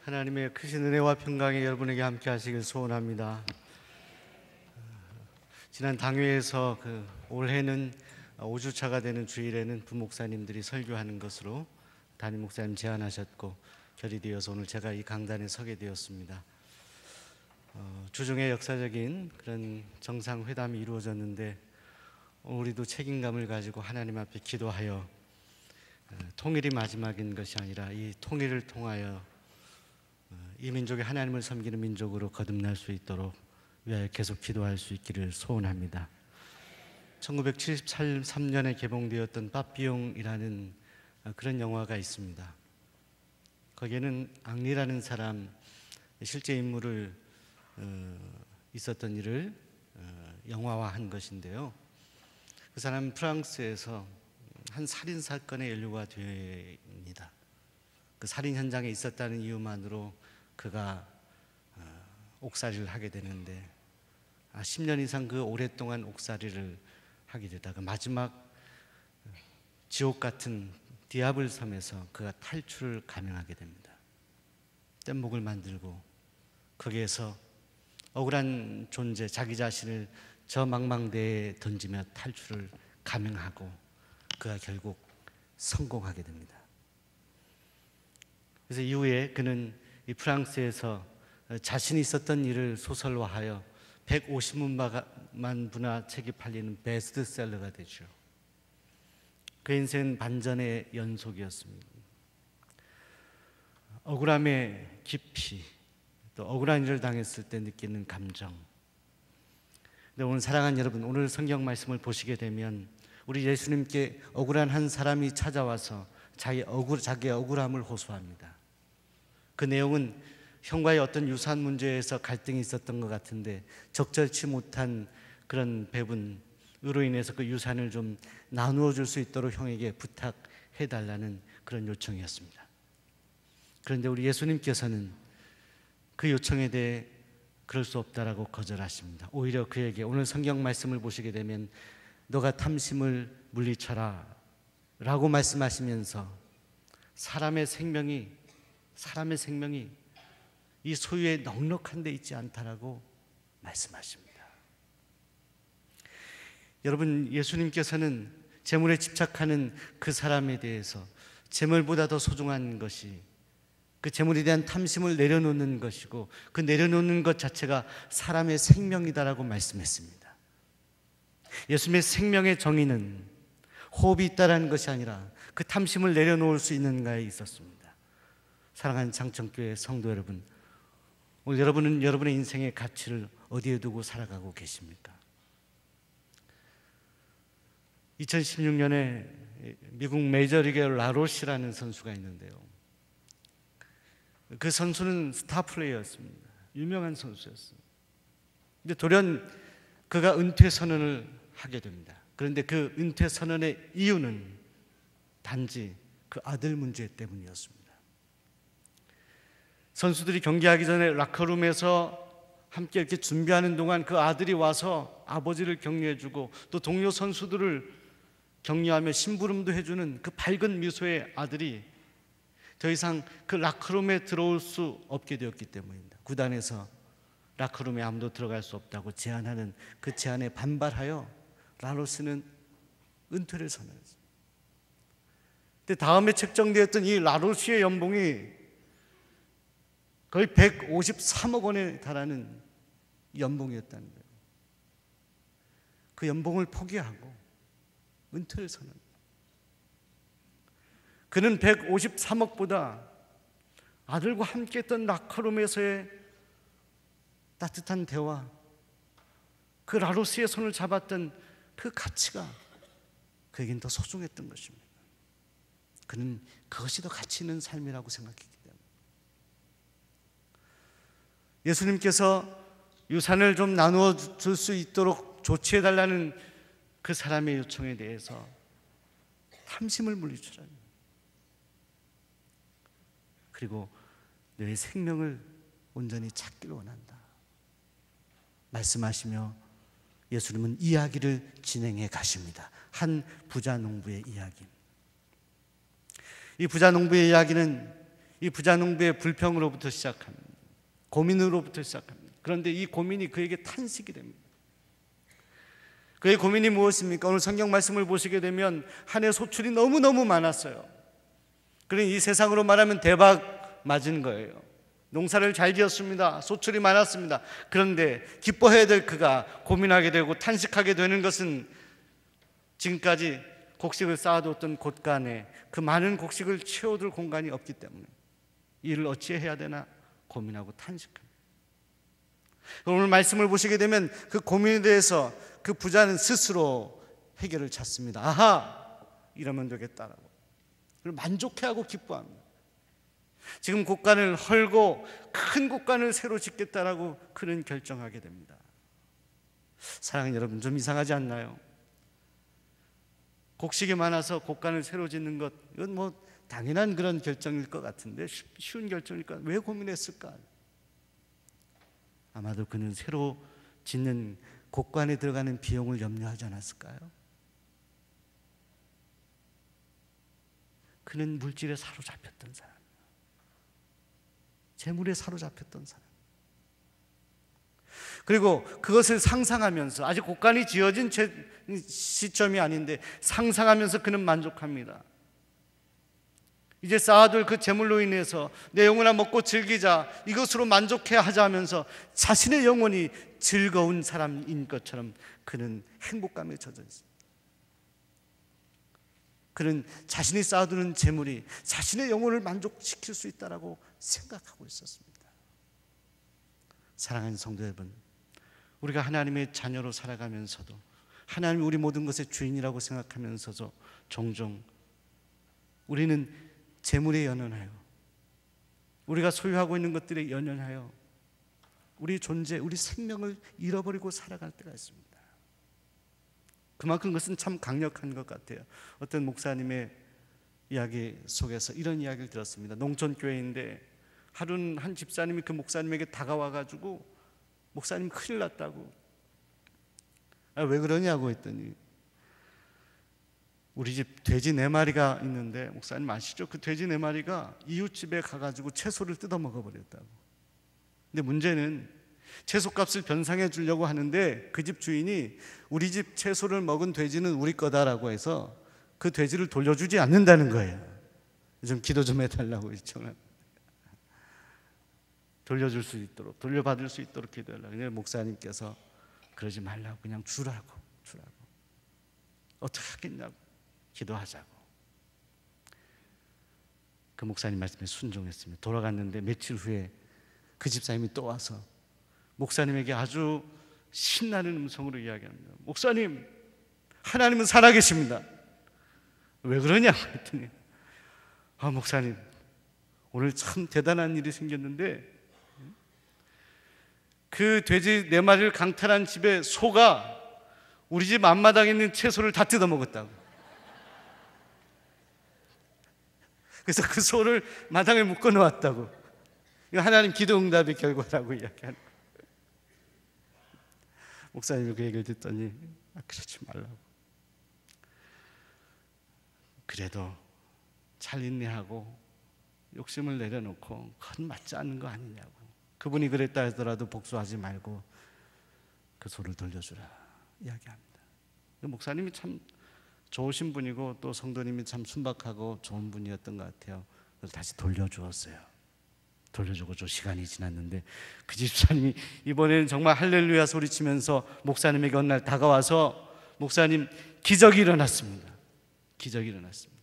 하나님의 크신 은혜와 평강이 여러분에게 함께 하시길 소원합니다. 지난 당회에서 올해는 5주차가 되는 주일에는 부목사님들이 설교하는 것으로 담임 목사님 제안하셨고 결의되어서 오늘 제가 이 강단에 서게 되었습니다. 주중에 역사적인 그런 정상회담이 이루어졌는데 우리도 책임감을 가지고 하나님 앞에 기도하여 통일이 마지막인 것이 아니라 이 통일을 통하여 이 민족이 하나님을 섬기는 민족으로 거듭날 수 있도록 위하여 계속 기도할 수 있기를 소원합니다. 1973년에 개봉되었던 빠삐용이라는 그런 영화가 있습니다. 거기에는 앙리라는 사람 실제 인물을 있었던 일을 영화화한 것인데요. 그 사람은 프랑스에서 한 살인 사건에 연루가 됩니다. 그 살인 현장에 있었다는 이유만으로 그가 옥살이를 하게 되는데 10년 이상 그 오랫동안 옥살이를 하게 되다가 마지막 지옥 같은 디아블 섬에서 그가 탈출을 감행하게 됩니다. 뗏목을 만들고 거기에서 억울한 존재 자기 자신을 저 망망대에 던지며 탈출을 감행하고 그가 결국 성공하게 됩니다. 그래서 이후에 그는 이 프랑스에서 자신이 있었던 일을 소설화하여 150만 부나 책이 팔리는 베스트셀러가 되죠. 그 인생은 반전의 연속이었습니다. 억울함의 깊이, 또 억울한 일을 당했을 때 느끼는 감정. 근데 오늘 사랑하는 여러분, 오늘 성경 말씀을 보시게 되면 우리 예수님께 억울한 한 사람이 찾아와서 자기의 억울함을 호소합니다. 그 내용은 형과의 어떤 유산 문제에서 갈등이 있었던 것 같은데 적절치 못한 그런 배분으로 인해서 그 유산을 좀 나누어 줄 수 있도록 형에게 부탁해 달라는 그런 요청이었습니다. 그런데 우리 예수님께서는 그 요청에 대해 그럴 수 없다라고 거절하십니다. 오히려 그에게 오늘 성경 말씀을 보시게 되면 너가 탐심을 물리쳐라 라고 말씀하시면서 사람의 생명이 이 소유에 넉넉한 데 있지 않다라고 말씀하십니다. 여러분, 예수님께서는 재물에 집착하는 그 사람에 대해서 재물보다 더 소중한 것이 그 재물에 대한 탐심을 내려놓는 것이고 그 내려놓는 것 자체가 사람의 생명이다라고 말씀했습니다. 예수님의 생명의 정의는 호흡이 있다라는 것이 아니라 그 탐심을 내려놓을 수 있는가에 있었습니다. 사랑하는 장천교회 성도 여러분, 오늘 여러분은 여러분의 인생의 가치를 어디에 두고 살아가고 계십니까? 2016년에 미국 메이저리그 라로시라는 선수가 있는데요. 그 선수는 스타 플레이어였습니다. 유명한 선수였어요. 근데 돌연 그가 은퇴 선언을 하게 됩니다. 그런데 그 은퇴 선언의 이유는 단지 그 아들 문제 때문이었습니다. 선수들이 경기하기 전에 라커룸에서 함께 이렇게 준비하는 동안 그 아들이 와서 아버지를 격려해주고 또 동료 선수들을 격려하며 심부름도 해주는 그 밝은 미소의 아들이 더 이상 그 라커룸에 들어올 수 없게 되었기 때문입니다. 구단에서 라커룸에 아무도 들어갈 수 없다고 제안하는 그 제안에 반발하여 라로스는 은퇴를 선언했습니다. 근데 다음에 책정되었던 이 라로스의 연봉이 거의 153억 원에 달하는 연봉이었다는 거예요. 그 연봉을 포기하고 은퇴를 선언합니다. 그는 153억보다 아들과 함께했던 라커룸에서의 따뜻한 대화, 그 라로스의 손을 잡았던 그 가치가 그에겐 더 소중했던 것입니다. 그는 그것이 더 가치 있는 삶이라고 생각했기 때문에 예수님께서 유산을 좀 나누어 줄 수 있도록 조치해달라는 그 사람의 요청에 대해서 탐심을 물리치라니, 그리고 너의 생명을 온전히 찾기를 원한다 말씀하시며 예수님은 이야기를 진행해 가십니다. 한 부자 농부의 이야기. 이 부자 농부의 이야기는 이 부자 농부의 불평으로부터 시작합니다. 고민으로부터 시작합니다. 그런데 이 고민이 그에게 탄식이 됩니다. 그의 고민이 무엇입니까? 오늘 성경 말씀을 보시게 되면 한 해 소출이 너무너무 많았어요. 그러니 이 세상으로 말하면 대박 맞은 거예요. 농사를 잘 지었습니다. 소출이 많았습니다. 그런데 기뻐해야 될 그가 고민하게 되고 탄식하게 되는 것은 지금까지 곡식을 쌓아뒀던 곳간에 그 많은 곡식을 채워둘 공간이 없기 때문에 이를 어찌해야 되나 고민하고 탄식합니다. 오늘 말씀을 보시게 되면 그 고민에 대해서 그 부자는 스스로 해결을 찾습니다. 아하! 이러면 되겠다라고. 그리고 만족해하고 기뻐합니다. 지금 곡간을 헐고 큰 곡간을 새로 짓겠다라고 그는 결정하게 됩니다. 사랑하는 여러분, 좀 이상하지 않나요? 곡식이 많아서 곡간을 새로 짓는 것, 이건 뭐 당연한 그런 결정일 것 같은데, 쉬운 결정일까? 왜 고민했을까? 아마도 그는 새로 짓는 곡간에 들어가는 비용을 염려하지 않았을까요? 그는 물질에 사로잡혔던 사람, 재물에 사로잡혔던 사람. 그리고 그것을 상상하면서, 아직 곡간이 지어진 시점이 아닌데 상상하면서 그는 만족합니다. 이제 쌓아둘 그 재물로 인해서 내 영혼아 먹고 즐기자, 이것으로 만족해야 하자 하면서 자신의 영혼이 즐거운 사람인 것처럼 그는 행복감에 젖어 있습니다. 그는 자신이 쌓아두는 재물이 자신의 영혼을 만족시킬 수 있다고 생각하고 있었습니다. 사랑하는 성도 여러분, 우리가 하나님의 자녀로 살아가면서도, 하나님이 우리 모든 것의 주인이라고 생각하면서도 종종 우리는 재물에 연연하여, 우리가 소유하고 있는 것들에 연연하여 우리 존재, 우리 생명을 잃어버리고 살아갈 때가 있습니다. 그만큼 그것은 참 강력한 것 같아요. 어떤 목사님의 이야기 속에서 이런 이야기를 들었습니다. 농촌교회인데 하루는 한 집사님이 그 목사님에게 다가와가지고 목사님 큰일 났다고. 왜 그러냐고 했더니 우리 집 돼지 4마리가 있는데, 목사님 아시죠? 그 돼지 4마리가 이웃집에 가가지고 채소를 뜯어 먹어버렸다고. 근데 문제는 채소값을 변상해 주려고 하는데 그 집 주인이 우리 집 채소를 먹은 돼지는 우리 거다라고 해서 그 돼지를 돌려주지 않는다는 거예요. 좀 기도 좀 해달라고 요청을. 돌려줄 수 있도록, 돌려받을 수 있도록 기도하려고. 그냥 목사님께서 그러지 말라고, 그냥 주라고. 어떻게 하겠냐고, 기도하자고. 그 목사님 말씀에 순종했습니다. 돌아갔는데 며칠 후에 그 집사님이 또 와서 목사님에게 아주 신나는 음성으로 이야기합니다. 목사님, 하나님은 살아계십니다. 왜 그러냐고 했더니, 목사님, 오늘 참 대단한 일이 생겼는데 그 돼지 4마리를 강탈한 집에 소가 우리 집 앞마당에 있는 채소를 다 뜯어 먹었다고. 그래서 그 소를 마당에 묶어 놓았다고. 이거 하나님 기도 응답의 결과라고 이야기하는 거예요. 목사님이 그 얘기를 듣더니 그러지 말라고. 그래도 잘 인내하고 욕심을 내려놓고 그건 맞지 않는 거 아니냐고. 그분이 그랬다 하더라도 복수하지 말고 그 소를 돌려주라 이야기합니다. 목사님이 참 좋으신 분이고 또 성도님이 참 순박하고 좋은 분이었던 것 같아요. 그래서 다시 돌려주었어요. 돌려주고 좀 시간이 지났는데 그 집사님이 이번에는 정말 할렐루야 소리치면서 목사님에게 어느 날 다가와서, 목사님, 기적이 일어났습니다. 기적이 일어났습니다.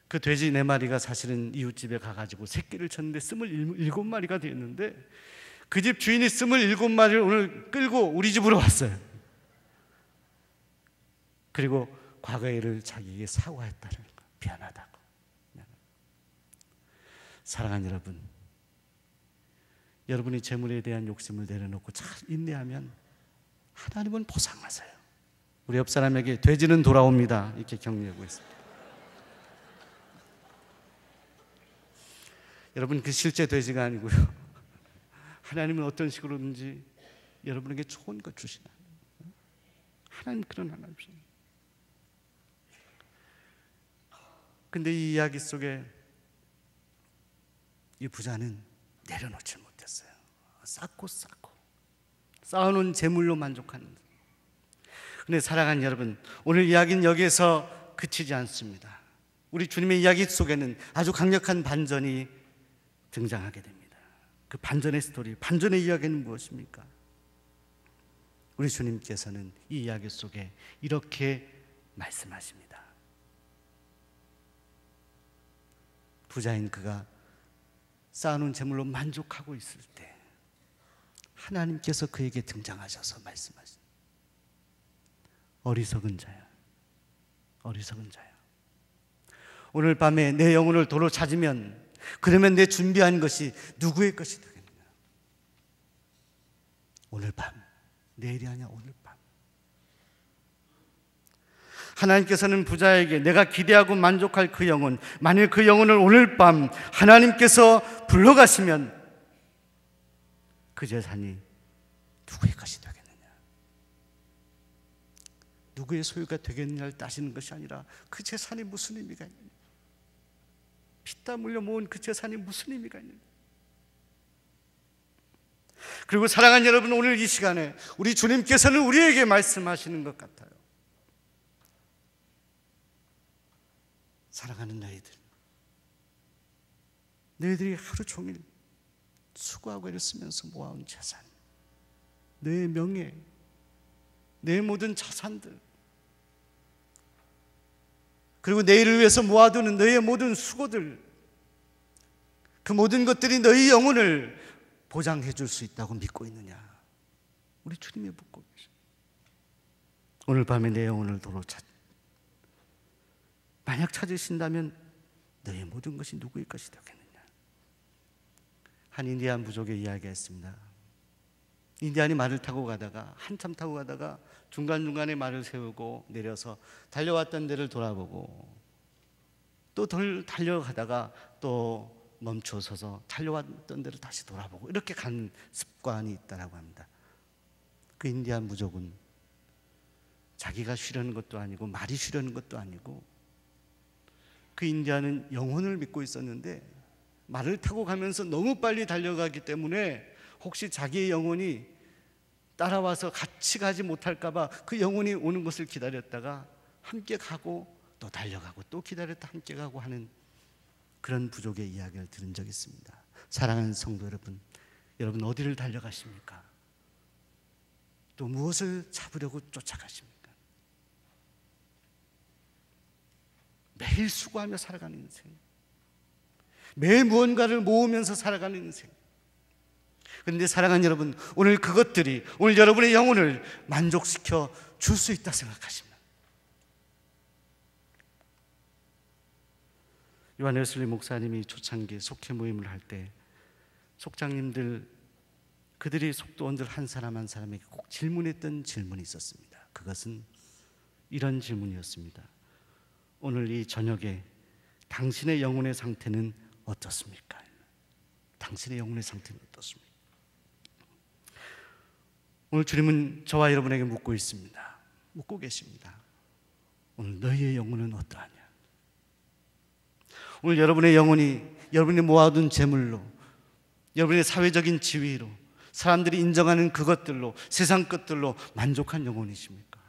그 돼지 4마리가 사실은 이웃집에 가가지고 새끼를 쳤는데 27마리가 되었는데 그 집 주인이 27마리를 오늘 끌고 우리 집으로 왔어요. 그리고 과거의 일을 자기에게 사과했다는 거, 미안하다고. 사랑하는 여러분, 여러분이 재물에 대한 욕심을 내려놓고 잘 인내하면 하나님은 보상하세요. 우리 옆 사람에게 돼지는 돌아옵니다 이렇게 격려하고 있습니다. 여러분, 그 실제 돼지가 아니고요, 하나님은 어떤 식으로든지 여러분에게 좋은 것 주시나. 하나님 그런 하나님이십니다. 근데 이 이야기 속에 이 부자는 내려놓지 못했어요. 쌓고 쌓아놓은 재물로 만족하는. 그런데 사랑하는 여러분, 오늘 이야기는 여기에서 그치지 않습니다. 우리 주님의 이야기 속에는 아주 강력한 반전이 등장하게 됩니다. 그 반전의 스토리, 반전의 이야기는 무엇입니까? 우리 주님께서는 이 이야기 속에 이렇게 말씀하십니다. 부자인 그가 쌓아놓은 재물로 만족하고 있을 때 하나님께서 그에게 등장하셔서 말씀하십니다. 어리석은 자야, 어리석은 자야. 오늘 밤에 내 영혼을 도로 찾으면, 그러면 내 준비한 것이 누구의 것이 되겠느냐? 오늘 밤, 내일이 아니야, 오늘 밤. 하나님께서는 부자에게 내가 기대하고 만족할 그 영혼, 만일 그 영혼을 오늘 밤 하나님께서 불러가시면 그 재산이 누구의 것이 되겠느냐? 누구의 소유가 되겠느냐를 따지는 것이 아니라 그 재산이 무슨 의미가 있느냐? 피땀 흘려 모은 그 재산이 무슨 의미가 있느냐? 그리고 사랑하는 여러분, 오늘 이 시간에 우리 주님께서는 우리에게 말씀하시는 것 같아요. 사랑하는 너희들이 하루 종일 수고하고 애를 쓰면서 모아온 재산, 너의 명예, 내 모든 자산들, 그리고 내일을 위해서 모아두는 너의 모든 수고들, 그 모든 것들이 너희 영혼을 보장해 줄 수 있다고 믿고 있느냐? 우리 주님이 묻고 계십니다. 오늘 밤에 내 영혼을 도로 만약 찾으신다면 너의 모든 것이 누구의 것이 되겠느냐? 한 인디안 부족의 이야기가 있습니다. 인디안이 말을 타고 가다가, 한참 타고 가다가 중간중간에 말을 세우고 내려서 달려왔던 데를 돌아보고 또 덜 달려가다가 또 멈춰서서 달려왔던 데를 다시 돌아보고 이렇게 가는 습관이 있다고 합니다. 그 인디안 부족은 자기가 쉬려는 것도 아니고 말이 쉬려는 것도 아니고, 그 인디안은 영혼을 믿고 있었는데 말을 타고 가면서 너무 빨리 달려가기 때문에 혹시 자기의 영혼이 따라와서 같이 가지 못할까 봐 그 영혼이 오는 것을 기다렸다가 함께 가고 또 달려가고 또 기다렸다 함께 가고 하는 그런 부족의 이야기를 들은 적이 있습니다. 사랑하는 성도 여러분, 여러분 어디를 달려가십니까? 또 무엇을 잡으려고 쫓아가십니까? 매일 수고하며 살아가는 인생, 매일 무언가를 모으면서 살아가는 인생. 그런데 사랑하는 여러분, 오늘 그것들이 오늘 여러분의 영혼을 만족시켜 줄 수 있다 생각하십니다. 요한 웨슬리 목사님이 초창기 속회 모임을 할 때 속장님들, 그들이 속도원들 한 사람 한 사람에게 꼭 질문했던 질문이 있었습니다. 그것은 이런 질문이었습니다. 오늘 이 저녁에 당신의 영혼의 상태는 어떻습니까? 당신의 영혼의 상태는 어떻습니까? 오늘 주님은 저와 여러분에게 묻고 있습니다. 묻고 계십니다. 오늘 너희의 영혼은 어떠하냐? 오늘 여러분의 영혼이 여러분이 모아둔 재물로, 여러분의 사회적인 지위로, 사람들이 인정하는 그것들로, 세상 것들로 만족한 영혼이십니까?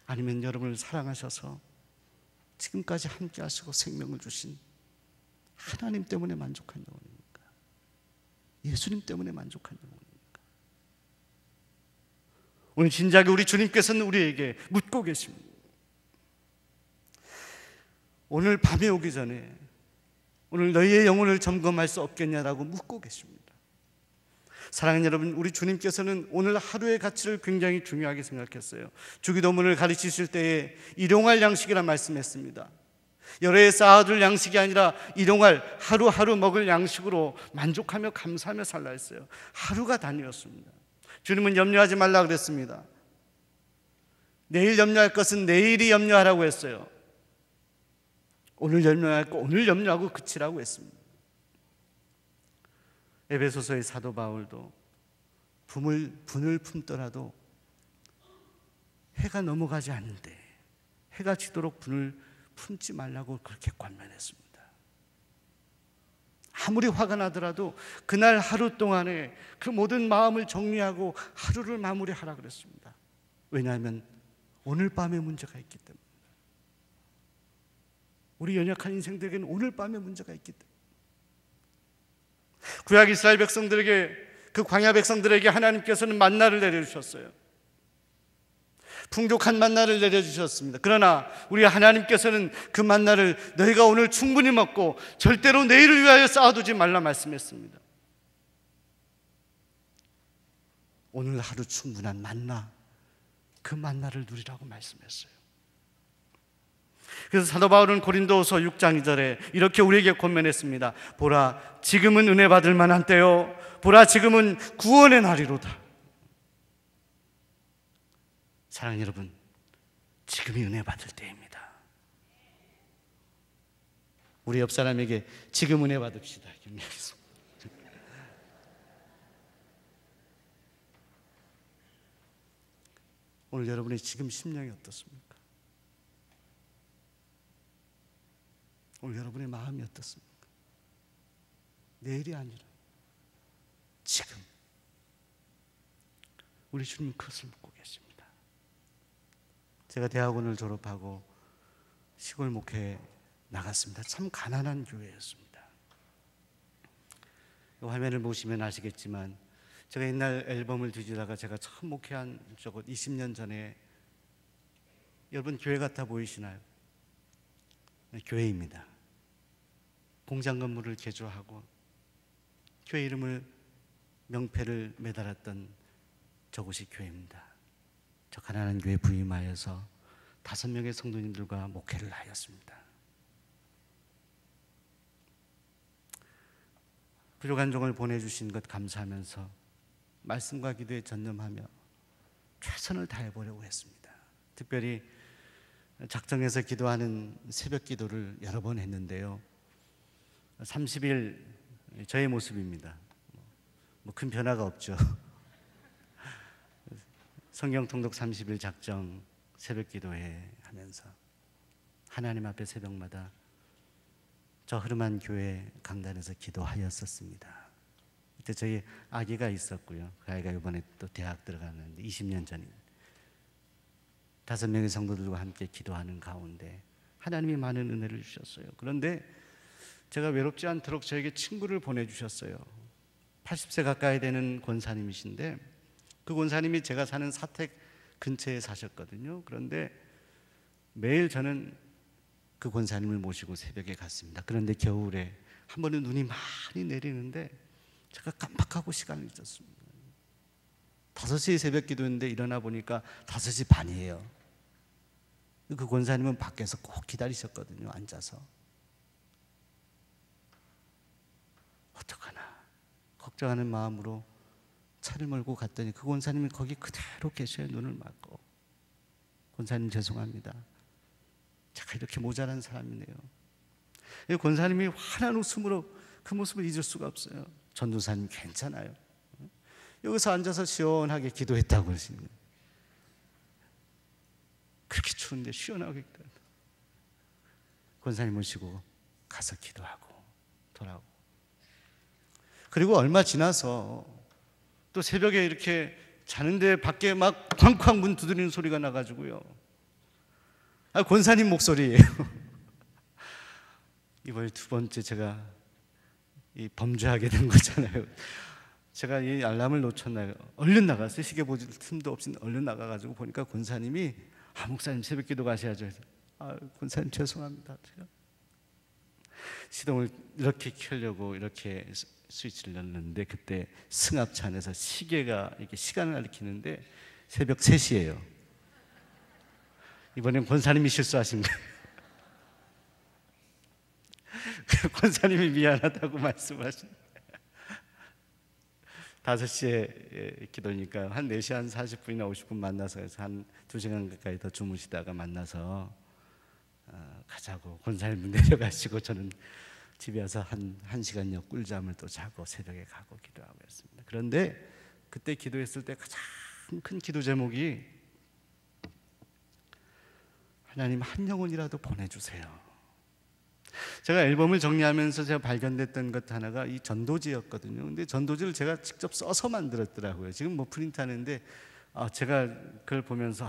아니면 여러분을 사랑하셔서 지금까지 함께 하시고 생명을 주신 하나님 때문에 만족한 영혼입니까? 예수님 때문에 만족한 영혼입니까? 오늘 진작에 우리 주님께서는 우리에게 묻고 계십니다. 오늘 밤에 오기 전에 오늘 너희의 영혼을 점검할 수 없겠냐라고 묻고 계십니다. 사랑하는 여러분, 우리 주님께서는 오늘 하루의 가치를 굉장히 중요하게 생각했어요. 주기도문을 가르치실 때에 일용할 양식이라 말씀했습니다. 여러 해 쌓아둘 양식이 아니라 일용할, 하루하루 먹을 양식으로 만족하며 감사하며 살라 했어요. 하루가 단위였습니다. 주님은 염려하지 말라 그랬습니다. 내일 염려할 것은 내일이 염려하라고 했어요. 오늘 염려할 거 오늘 염려하고 그치라고 했습니다. 에베소서의 사도 바울도 분을 품더라도 해가 넘어가지 않는데 해가 지도록 분을 품지 말라고 그렇게 권면했습니다. 아무리 화가 나더라도 그날 하루 동안에 그 모든 마음을 정리하고 하루를 마무리하라 그랬습니다. 왜냐하면 오늘 밤에 문제가 있기 때문에. 우리 연약한 인생들에게는 오늘 밤에 문제가 있기 때문에. 구약 이스라엘 백성들에게, 그 광야 백성들에게 하나님께서는 만나를 내려주셨어요. 풍족한 만나를 내려주셨습니다. 그러나 우리 하나님께서는 그 만나를 너희가 오늘 충분히 먹고 절대로 내일을 위하여 쌓아두지 말라 말씀했습니다. 오늘 하루 충분한 만나, 그 만나를 누리라고 말씀했어요. 그래서 사도 바울은 고린도후서 6장 2절에 이렇게 우리에게 권면했습니다. 보라, 지금은 은혜 받을 만한 때요, 보라, 지금은 구원의 날이로다. 사랑하는 여러분, 지금이 은혜 받을 때입니다. 우리 옆 사람에게 지금 은혜 받읍시다. 오늘 여러분의 지금 심령이 어떻습니까? 오늘 여러분의 마음이 어떻습니까? 내일이 아니라 지금 우리 주님은 그것을 묻고 계십니다. 제가 대학원을 졸업하고 시골 목회에 나갔습니다. 참 가난한 교회였습니다. 화면을 보시면 아시겠지만 제가 옛날 앨범을 뒤지다가 제가 처음 목회한 적은 20년 전에, 여러분 교회 같아 보이시나요? 교회입니다. 공장 건물을 개조하고 교회 이름을, 명패를 매달았던 저곳이 교회입니다. 저 가난한 교회 부임하여서 5명의 성도님들과 목회를 하였습니다. 부족한 종을 보내주신 것 감사하면서 말씀과 기도에 전념하며 최선을 다해보려고 했습니다. 특별히 작정해서 기도하는 새벽 기도를 여러 번 했는데요, 30일 저의 모습입니다. 뭐 큰 변화가 없죠. 성경 통독 30일 작정 새벽 기도회 하면서 하나님 앞에 새벽마다 저 흐름한 교회 강단에서 기도하였었습니다. 그때 저희 아기가 있었고요. 그 아이가 이번에 또 대학 들어가는데 20년 전입니다. 5명의 성도들과 함께 기도하는 가운데 하나님이 많은 은혜를 주셨어요. 그런데 제가 외롭지 않도록 저에게 친구를 보내주셨어요. 80세 가까이 되는 권사님이신데, 그 권사님이 제가 사는 사택 근처에 사셨거든요. 그런데 매일 저는 그 권사님을 모시고 새벽에 갔습니다. 그런데 겨울에 한 번은 눈이 많이 내리는데 제가 깜빡하고 시간을 잊었습니다. 5시에 새벽 기도했는데 일어나 보니까 5시 반이에요. 그 권사님은 밖에서 꼭 기다리셨거든요, 앉아서. 어떡하나 걱정하는 마음으로 차를 몰고 갔더니 그 권사님이 거기 그대로 계셔요. 눈을 맞고. 권사님 죄송합니다, 제가 이렇게 모자란 사람이네요. 권사님이 환한 웃음으로 그 모습을 잊을 수가 없어요. 전도사님 괜찮아요, 여기서 앉아서 시원하게 기도했다고 그러시는 거예요. 그렇게 추운데 시원하게 기도한다. 권사님 모시고 가서 기도하고 돌아오고. 그리고 얼마 지나서 또 새벽에 이렇게 자는데 밖에 막 쾅쾅 문 두드리는 소리가 나가지고요, 권사님 목소리예요. 이번에 2번째 제가 이 범죄하게 된 거잖아요. 제가 이 알람을 놓쳤나요? 얼른 나갔어요. 시계 보질 틈도 없이 얼른 나가가지고 보니까 권사님이 목사님 새벽 기도 가셔야죠 해서, 권사님 죄송합니다. 제가 시동을 이렇게 켜려고 이렇게 스위치를 넣는데 그때 승합차 안에서 시계가 이렇게 시간을 가리키는데 새벽 3시예요. 이번엔 권사님이 실수하신 거예요. 권사님이 미안하다고 말씀하신 거예요. 5시에 기도니까 한 4시 한 40분이나 50분 만나서 해서 한 2시간 가까이 더 주무시다가 만나서 가자고 권사님 내려가시고 저는 집에 와서 한 1시간여 꿀잠을 또 자고 새벽에 가고 기도하고 했습니다. 그런데 그때 기도했을 때 가장 큰 기도 제목이 하나님 한 영혼이라도 보내주세요. 제가 앨범을 정리하면서 제가 발견됐던 것 하나가 이 전도지였거든요. 근데 전도지를 제가 직접 써서 만들었더라고요. 지금 뭐 프린트하는데 제가 그걸 보면서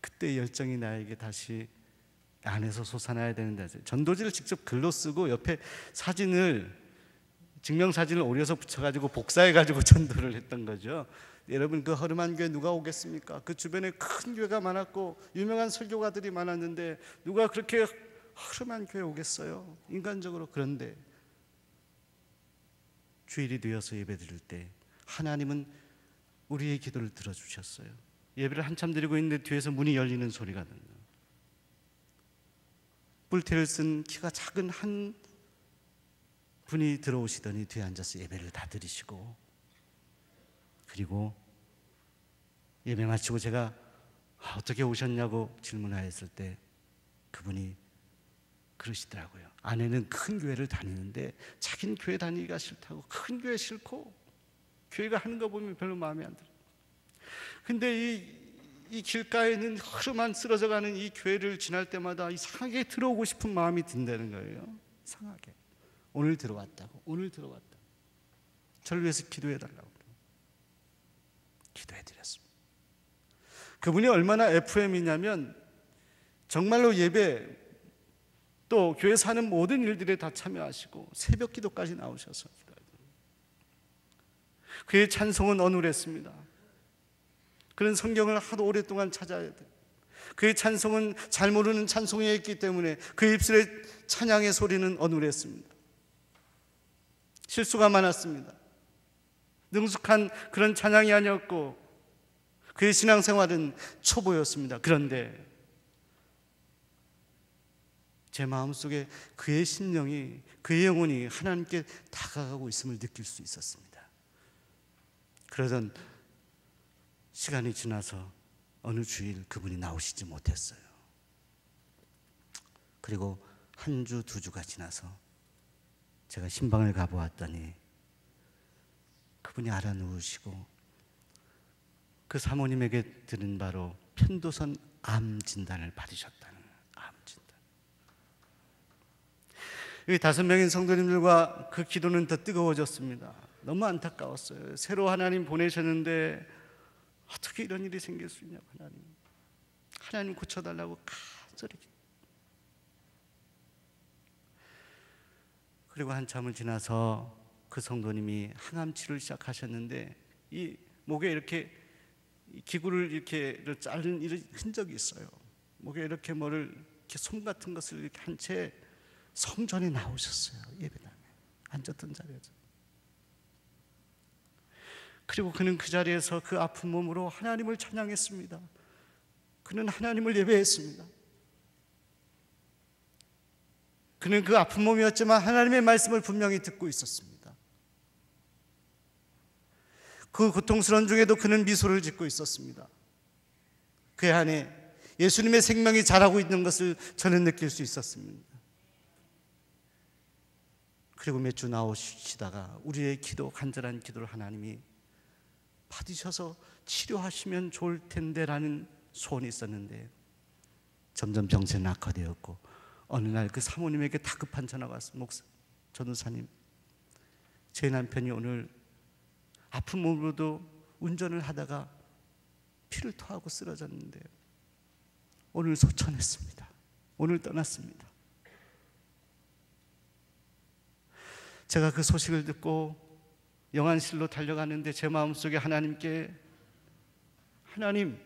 그때 열정이 나에게 다시 안에서 솟아나야 되는데, 전도지를 직접 글로 쓰고 옆에 증명사진을 오려서 붙여가지고 복사해가지고 전도를 했던 거죠. 여러분, 그 허름한 교회 누가 오겠습니까? 그 주변에 큰 교회가 많았고 유명한 설교가들이 많았는데 누가 그렇게 허름한 교회 오겠어요? 인간적으로. 그런데 주일이 되어서 예배 드릴 때 하나님은 우리의 기도를 들어주셨어요. 예배를 한참 드리고 있는데 뒤에서 문이 열리는 소리가 나요. 뿔테를 쓴 키가 작은 한 분이 들어오시더니 뒤에 앉아서 예배를 다 드리시고, 그리고 예배 마치고 제가 어떻게 오셨냐고 질문하였을 때 그분이 그러시더라고요. 아내는 큰 교회를 다니는데 자기는 교회 다니기가 싫다고, 큰 교회 싫고 교회가 하는 거 보면 별로 마음에 안 들어요. 근데 이 길가에는 흐름한 쓰러져가는 이 교회를 지날 때마다 이상하게 들어오고 싶은 마음이 든다는 거예요. 이상하게. 오늘 들어왔다고. 저를 위해서 기도해달라고 기도해드렸습니다. 그분이 얼마나 FM이냐면 정말로 예배 또 교회에서 하는 모든 일들에 다 참여하시고 새벽 기도까지 나오셔서 그의 찬송은 어눌했습니다. 그런 성경을 하도 오랫동안 찾아야 돼요. 그의 찬송은 잘 모르는 찬송이었기 때문에 그의 입술의 찬양의 소리는 어눌했습니다. 실수가 많았습니다. 능숙한 그런 찬양이 아니었고 그의 신앙생활은 초보였습니다. 그런데 제 마음속에 그의 심령이, 그의 영혼이 하나님께 다가가고 있음을 느낄 수 있었습니다. 그러던 시간이 지나서 어느 주일 그분이 나오시지 못했어요. 그리고 한 주, 두 주가 지나서 제가 신방을 가보았더니 그분이 알아누우시고 그 사모님에게 들은 바로 편도선 암 진단을 받으셨다는, 암 진단. 여기 5명인 성도님들과 그 기도는 더 뜨거워졌습니다. 너무 안타까웠어요. 새로 하나님 보내셨는데 어떻게 이런 일이 생길 수 있냐고. 하나님 고쳐달라고 간절히. 그리고 한참을 지나서 그 성도님이 항암치료를 시작하셨는데 이 목에 이렇게 기구를 이렇게 자른 이런 흔적이 있어요. 목에 이렇게 뭐를 이렇게 솜 같은 것을 이렇게 한 채 성전에 나오셨어요. 예배당에 앉았던 자리에서. 그리고 그는 그 자리에서 그 아픈 몸으로 하나님을 찬양했습니다. 그는 하나님을 예배했습니다. 그는 그 아픈 몸이었지만 하나님의 말씀을 분명히 듣고 있었습니다. 그 고통스러운 중에도 그는 미소를 짓고 있었습니다. 그의 안에 예수님의 생명이 자라고 있는 것을 저는 느낄 수 있었습니다. 그리고 몇 주 나오시다가 우리의 기도, 간절한 기도를 하나님이 받으셔서 치료하시면 좋을 텐데라는 소원이 있었는데 점점 병세는 악화되었고 어느 날 그 사모님에게 다급한 전화가 왔습니다. 전도사님, 제 남편이 오늘 아픈 몸으로도 운전을 하다가 피를 토하고 쓰러졌는데 오늘 소천했습니다. 오늘 떠났습니다. 제가 그 소식을 듣고 영안실로 달려가는데 제 마음속에 하나님께 하나님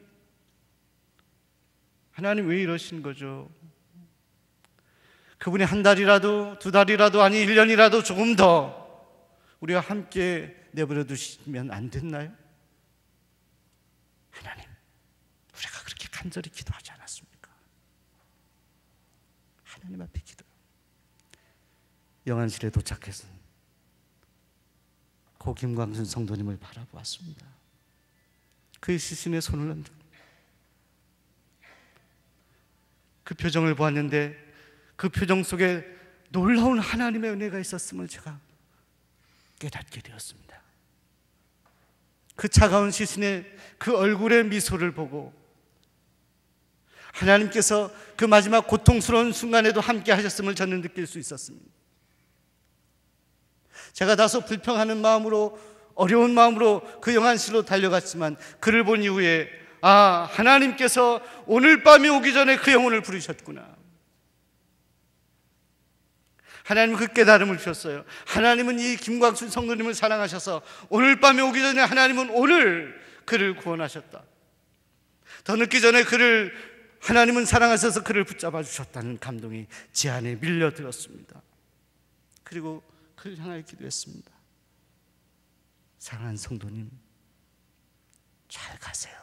왜 이러신 거죠? 그분이 한 달이라도 두 달이라도 아니 1년이라도 조금 더 우리와 함께 내버려 두시면 안 됐나요? 하나님, 우리가 그렇게 간절히 기도하지 않았습니까? 하나님 앞에 기도요. 영안실에 도착해서 고 김광순 성도님을 바라보았습니다. 그의 시신에 손을 얹어 그 표정을 보았는데 그 표정 속에 놀라운 하나님의 은혜가 있었음을 제가 깨닫게 되었습니다. 그 차가운 시신의 그 얼굴의 미소를 보고 하나님께서 그 마지막 고통스러운 순간에도 함께 하셨음을 저는 느낄 수 있었습니다. 제가 다소 불평하는 마음으로, 어려운 마음으로 그 영안실로 달려갔지만 그를 본 이후에 하나님께서 오늘 밤이 오기 전에 그 영혼을 부르셨구나. 하나님은 그 깨달음을 주셨어요. 하나님은 이 김광순 성도님을 사랑하셔서 오늘 밤이 오기 전에 하나님은 오늘 그를 구원하셨다. 더 늦기 전에 하나님은 사랑하셔서 그를 붙잡아 주셨다는 감동이 제 안에 밀려들었습니다. 그리고 그를 향하여 기도했습니다. 사랑하는 성도님, 잘 가세요.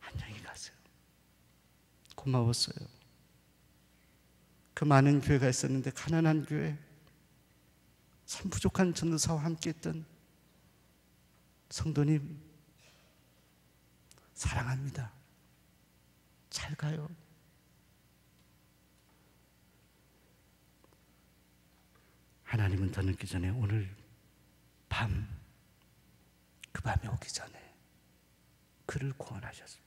안녕히 가세요. 고마웠어요. 그 많은 교회가 있었는데 가난한 교회, 참 부족한 전도사와 함께 했던 성도님, 사랑합니다. 잘 가요. 하나님은 더 늦기 전에 오늘 밤, 그 밤이 오기 전에 그를 구원하셨습니다.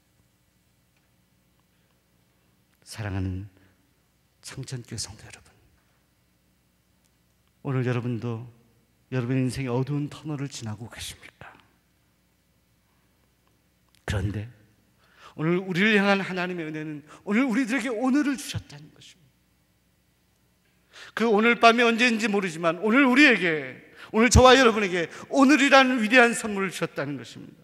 사랑하는 창천교회 성도 여러분, 오늘 여러분도 여러분의 인생의 어두운 터널을 지나고 계십니까? 그런데 오늘 우리를 향한 하나님의 은혜는 오늘 우리들에게 오늘을 주셨다는 것입니다. 그 오늘 밤이 언제인지 모르지만 오늘 우리에게, 오늘 저와 여러분에게 오늘이라는 위대한 선물을 주셨다는 것입니다.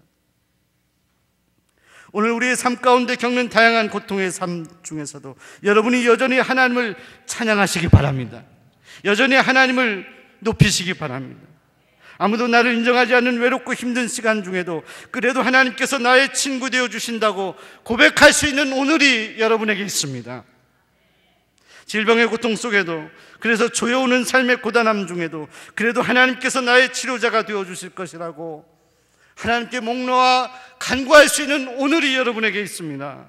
오늘 우리의 삶 가운데 겪는 다양한 고통의 삶 중에서도 여러분이 여전히 하나님을 찬양하시기 바랍니다. 여전히 하나님을 높이시기 바랍니다. 아무도 나를 인정하지 않는 외롭고 힘든 시간 중에도 그래도 하나님께서 나의 친구 되어 주신다고 고백할 수 있는 오늘이 여러분에게 있습니다. 질병의 고통 속에도, 그래서 조여오는 삶의 고단함 중에도 그래도 하나님께서 나의 치료자가 되어 주실 것이라고 하나님께 목놓아 간구할 수 있는 오늘이 여러분에게 있습니다.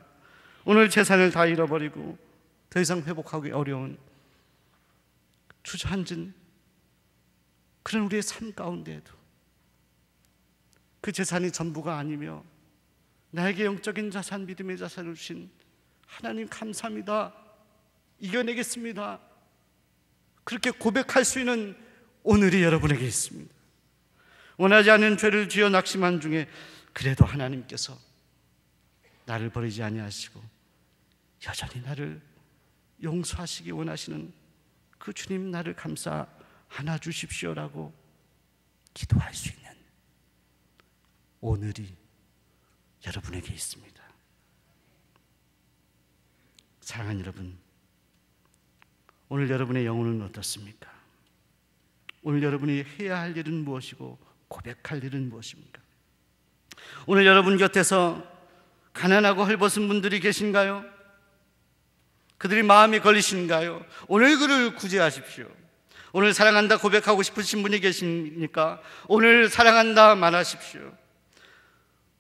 오늘 재산을 다 잃어버리고 더 이상 회복하기 어려운 주저앉은 그런 우리의 삶 가운데에도 그 재산이 전부가 아니며 나에게 영적인 자산, 믿음의 자산을 주신 하나님 감사합니다, 이겨내겠습니다, 그렇게 고백할 수 있는 오늘이 여러분에게 있습니다. 원하지 않는 죄를 지어 낙심한 중에 그래도 하나님께서 나를 버리지 아니하시고 여전히 나를 용서하시기 원하시는 그 주님, 나를 감사 하나 주십시오라고 기도할 수 있는 오늘이 여러분에게 있습니다. 사랑하는 여러분, 오늘 여러분의 영혼은 어떻습니까? 오늘 여러분이 해야 할 일은 무엇이고 고백할 일은 무엇입니까? 오늘 여러분 곁에서 가난하고 헐벗은 분들이 계신가요? 그들이 마음이 걸리신가요? 오늘 그를 구제하십시오. 오늘 사랑한다 고백하고 싶으신 분이 계십니까? 오늘 사랑한다 말하십시오.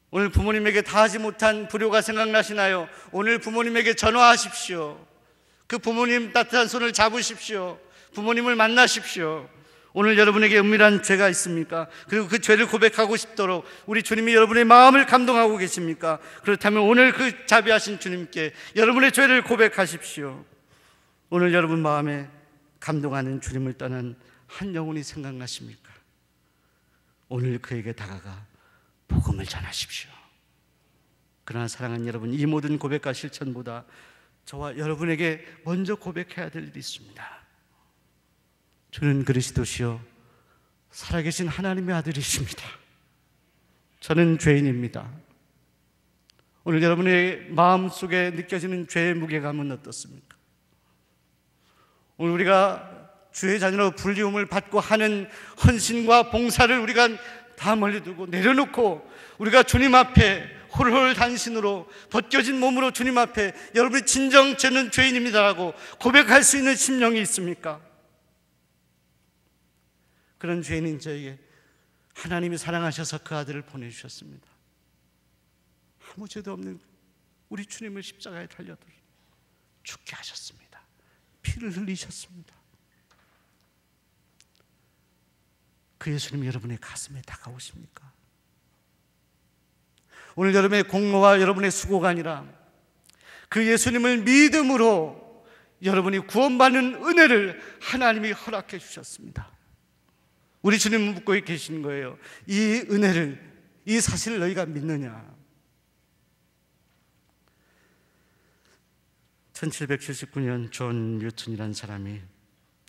오늘 부모님에게 다하지 못한 불효가 생각나시나요? 오늘 부모님에게 전화하십시오. 그 부모님 따뜻한 손을 잡으십시오. 부모님을 만나십시오. 오늘 여러분에게 은밀한 죄가 있습니까? 그리고 그 죄를 고백하고 싶도록 우리 주님이 여러분의 마음을 감동하고 계십니까? 그렇다면 오늘 그 자비하신 주님께 여러분의 죄를 고백하십시오. 오늘 여러분 마음에 감동하는 주님을 떠난 한 영혼이 생각나십니까? 오늘 그에게 다가가 복음을 전하십시오. 그러나 사랑하는 여러분, 이 모든 고백과 실천보다 저와 여러분에게 먼저 고백해야 될 일이 있습니다. 주는 그리스도시요 살아계신 하나님의 아들이십니다. 저는 죄인입니다. 오늘 여러분의 마음속에 느껴지는 죄의 무게감은 어떻습니까? 오늘 우리가 주의 자녀로 불리움을 받고 하는 헌신과 봉사를 우리가 다 멀리 두고 내려놓고 우리가 주님 앞에 홀홀 단신으로 벗겨진 몸으로 주님 앞에 여러분이 진정 저는 죄인입니다라고 고백할 수 있는 심령이 있습니까? 그런 죄인인 저에게 하나님이 사랑하셔서 그 아들을 보내주셨습니다. 아무 죄도 없는 우리 주님을 십자가에 달려 죽게 하셨습니다. 피를 흘리셨습니다. 그 예수님이 여러분의 가슴에 다가오십니까? 오늘 여러분의 공로와 여러분의 수고가 아니라 그 예수님을 믿음으로 여러분이 구원받는 은혜를 하나님이 허락해 주셨습니다. 우리 주님은 묻고 계신 거예요. 이 은혜를, 이 사실을 너희가 믿느냐? 1779년 존 뉴턴이라는 사람이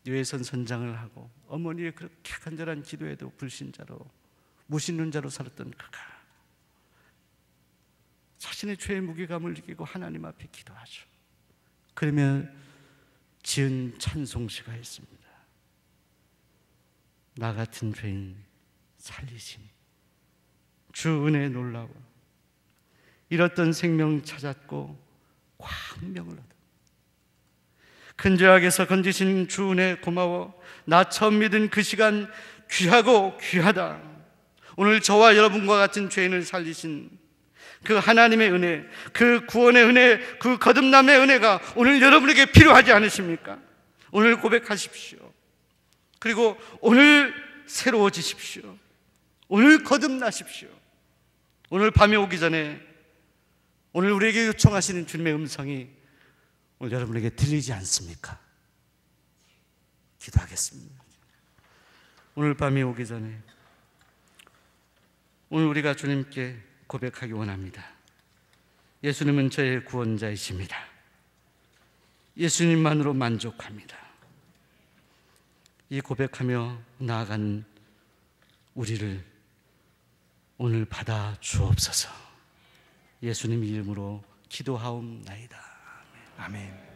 유해선 선장을 하고 어머니의 그렇게 간절한 기도에도 불신자로 무신론자로 살았던 그가 자신의 죄의 무게감을 느끼고 하나님 앞에 기도하죠. 그러면 지은 찬송시가 있습니다. 나 같은 죄인 살리심, 주 은혜에 놀라워 잃었던 생명 찾았고 광명을 얻어 큰 죄악에서 건지신 주 은혜 고마워. 나 처음 믿은 그 시간 귀하고 귀하다. 오늘 저와 여러분과 같은 죄인을 살리신 그 하나님의 은혜, 그 구원의 은혜, 그 거듭남의 은혜가 오늘 여러분에게 필요하지 않으십니까? 오늘 고백하십시오. 그리고 오늘 새로워지십시오. 오늘 거듭나십시오. 오늘 밤이 오기 전에 오늘 우리에게 요청하시는 주님의 음성이 오늘 여러분에게 들리지 않습니까? 기도하겠습니다. 오늘 밤이 오기 전에 오늘 우리가 주님께 고백하기 원합니다. 예수님은 저의 구원자이십니다. 예수님만으로 만족합니다. 이 고백하며 나아가는 우리를 오늘 받아 주옵소서. 예수님 이름으로 기도하옵나이다. 아멘.